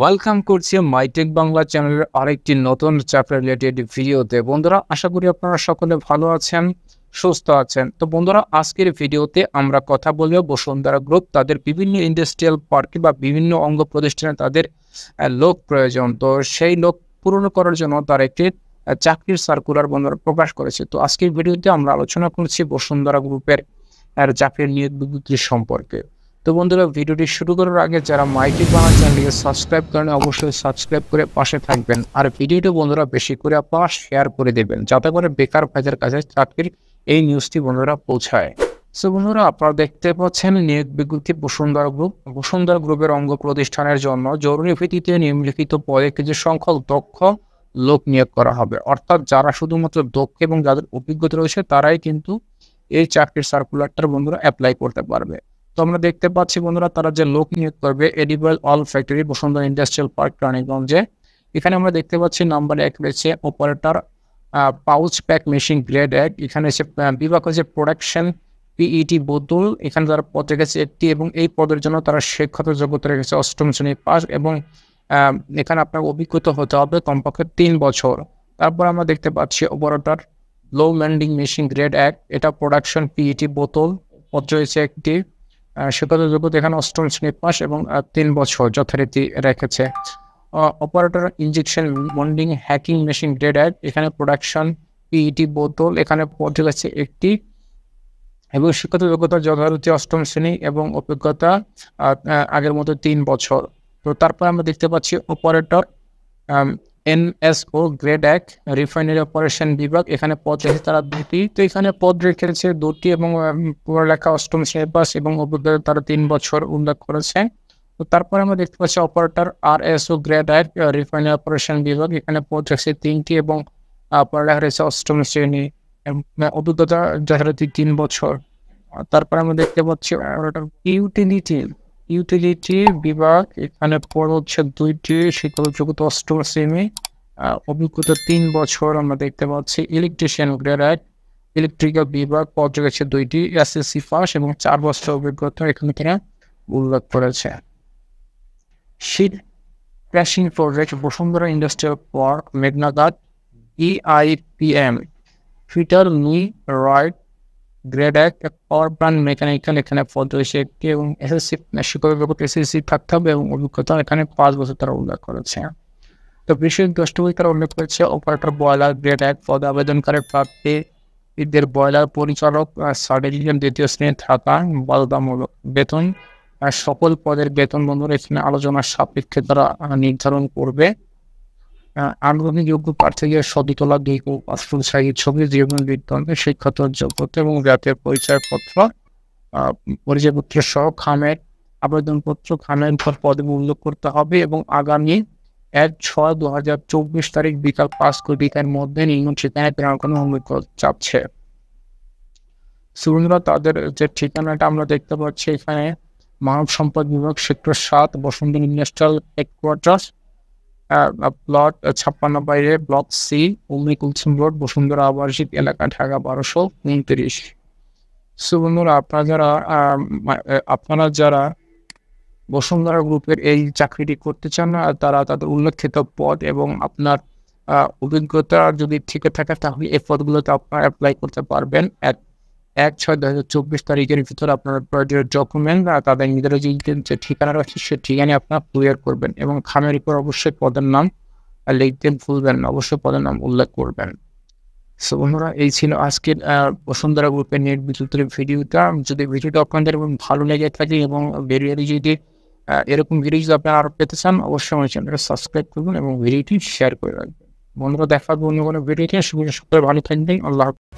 Welcome করছি MyTech Bangla চ্যানেলের আরেকটি নতুন চ্যাপ্টার রিলেটেড ভিডিওতে। বন্ধুরা, আশা করি আপনারা সকলে ভালো আছেন, সুস্থ আছেন। তো বন্ধুরা, আজকের ভিডিওতে আমরা কথা বলবো বসুন্ধরা গ্রুপ তাদের বিভিন্ন ইন্ডাস্ট্রিয়াল পার্কে বা বিভিন্ন অঙ্গ প্রতিষ্ঠানে তাদের লোক প্রয়োজন। তো সেই লোক পূরণ করার জন্য তার একটি চাকরির সার্কুলার বন্ধুরা প্রকাশ করেছে। তো আজকের ভিডিওতে আমরা আলোচনা করছি বসুন্ধরা গ্রুপের চাকরির নিয়োগ বিজ্ঞপ্তি সম্পর্কে। তো বন্ধুরা, ভিডিওটি শুরু করার আগে যারা মাইটেক বাংলা চ্যানেলটিকে সাবস্ক্রাইব করেন অবশ্যই সাবস্ক্রাইব করে পাশে থাকবেন। আর ভিডিওটি বন্ধুরা বেশি করে আপনারা শেয়ার করে দেবেন যাতে করে বেকার ভাইদের কাছে চাকরির এই নিউজটি বন্ধুরা পৌঁছায়। সো বন্ধুরা, আপনারা দেখতে পাচ্ছেন নিয়োগ বিজ্ঞপ্তি বসুন্ধরা গ্রুপের অঙ্গ প্রতিষ্ঠানের জন্য জরুরি ভিত্তিতে নিম্নলিখিত পদে কিছু সংখ্যক দক্ষ লোক নিয়োগ করা হবে। অর্থাৎ যারা শুধুমাত্র দক্ষ এবং যাদের অভিজ্ঞতা রয়েছে তারাই কিন্তু এই চাকরির সার্কুলারটার বন্ধুরা অ্যাপ্লাই করতে পারবে। তো আমরা দেখতে পাচ্ছি বন্ধুরা, তারা যে লোক নিয়োগ করবে edible oil factory Bashundhara industrial park রানীগঞ্জে। এখানে আমরা দেখতে পাচ্ছি নাম্বার 1 রয়েছে operator pouch pack machine grade 1। এখানে এসে বিভাগ হচ্ছে প্রোডাকশন পিইটি বোতল। এখানে তারা পদ রেখেছে একটি এবং এই পদের জন্য তারা শিক্ষাগত যোগ্যতা রেখেছে 8ম শ্রেণী পাস এবং এখানে আপনার অভিজ্ঞতা হতে হবে কমপক্ষে 3 বছর। তারপর আমরা দেখতে পাচ্ছি অপারেটর লো ল্যান্ডিং মেশিন গ্রেড 1। এটা প্রোডাকশন পিইটি বোতল, পদ রয়েছে একটি, শিক্ষাগত যোগ্যতা এখানে 8ম শ্রেণী পাস এবং 3 বছর যথারীতি রেখেছে। Operator injection moulding packing machine grade 1। এখানে প্রোডাকশন পিইটি বোতল, এখানে পদ রয়েছে একটি এবং শিক্ষাগত যোগ্যতা যথারীতি 8ম শ্রেণী এবং অভিজ্ঞতা আগের মতো 3 বছর। তো তারপর আমরা দেখতে পাচ্ছি operator NSO grade 1 refinery operation বিভাগ। এখানে পদ রেখেছে তারা 2টি। তো এখানে পদ রেখেছে 2টি এবং পড়ালেখা 8ম শ্রেণী পাস এবং অভিজ্ঞতা তারা 3 বছর উল্লেখ করেছে। তো তারপর আমরা দেখতে পাচ্ছি operator RSO grade 1 refinery operation বিভাগ। এখানে পদ রেখেছে 3টি এবং পড়ালেখা রয়েছে 8ম শ্রেণী এবং অভিজ্ঞতা যথারীতি 3 বছর। তারপর আমরা দেখতে পাচ্ছি অপারেটর ইউটিলিটি বিভাগ। এখানে পদ হচ্ছে 2টি, শিক্ষাগত যোগ্যতা 8ম শ্রেণী, অভিজ্ঞতা 3 বছর আমরা দেখতে পাচ্ছি। ইলেকট্রিশিয়ান গ্রেড 1 ইলেকট্রিক্যাল বিভাগ, পদ রয়েছে 2টি, এসএসসি পাস এবং 4 বছর অভিজ্ঞতা এখানে কিনা উল্লেখ করেছে। Sheet crushing project Bashundhara industrial park মেঘনাঘাট EIPM fitter millwright grade 1 power plant mechanical. এখানে পদ রয়েছে একটি এবং এসএসসি শিক্ষাগত যোগ্যতা এসএসসি থাকতে হবে এবং অভিজ্ঞতা এখানে 5 বছর তারা উল্লেখ করেছে। তো বিশেষ দ্রষ্টব্য তারা উল্লেখ করেছে অপারেটর বয়লার গ্রেড 1 পদ আবেদনকারী প্রার্থীদের বয়লার পরিচালক সার্টিফিকেট 2য় শ্রেণী থাকা বাধ্যতামূলক। বেতন সকল পদের বেতন বন্ধুরা এখানে আলোচনার সাপেক্ষে তারা নির্ধারণ করবে। আগ্রহী যোগ্য প্রার্থীদের ছবি তোলা 2 পাসপোর্ট সাইজের ছবি, জীবন বৃত্তান্ত, শিক্ষাগত যোগ্যতা এবং জাতীয় পরিচয়পত্র সহ খামের আবেদনপত্র খামের পদে উল্লেখ করতে হবে এবং আগামী 1/6/2024 তারিখ বিকাল 5 ঘটিকার মধ্যে নিম্ন ঠিকানায় প্রেরণ অনুরোধ চাচ্ছে। সুবন্ধুরা, তাদের যে ঠিকানাটা আমরা দেখতে পাচ্ছি এখানে মানব সম্পদ বিভাগ, sector 7, Bashundhara industrial headquarters, plot 56 বাইরে, block C, Ummi Kulsum road, Bashundhara আবাসিক এলাকা, ঢাকা 1229। সুবন্ধুরা, আপনারা যারা বসুন্ধরা গ্রুপের এই চাকরিটি করতে চান তারা তাদের উল্লেখিত পদ এবং আপনার অভিজ্ঞতা যদি ঠিক থাকে তাহলে এই পদগুলোতে আপনারা অ্যাপ্লাই করতে পারবেন। 1/6/2024 তারিখের ভিতরে আপনার প্রয়োজনীয় ডকুমেন্ট তাদের নিজেরা যে ঠিকানা রয়েছে সে ঠিকানায় আপনার ক্লিয়ার করবেন এবং খামের উপর অবশ্যই পদের নাম লিখতে ভুলবেন না, অবশ্যই পদের নাম উল্লেখ করবেন। সো বন্ধুরা, এই ছিল আজকের বসুন্ধরা গ্রুপের নিয়োগ বিজ্ঞপ্তির ভিডিওটা। যদি ভিডিওটা আপনাদের ভালো লেগে থাকে এবং ভিডিওটি যদি এরকম ভিডিও যদি আপনারা আরও পেতে চান অবশ্যই আমার চ্যানেলটা সাবস্ক্রাইব করবেন এবং ভিডিওটি শেয়ার করে রাখবেন। বন্ধুরা, দেখা হবে অন্য কোনো ভিডিওতে। সকলে ভালো থাকবেন। আল্লাহ হাফেজ।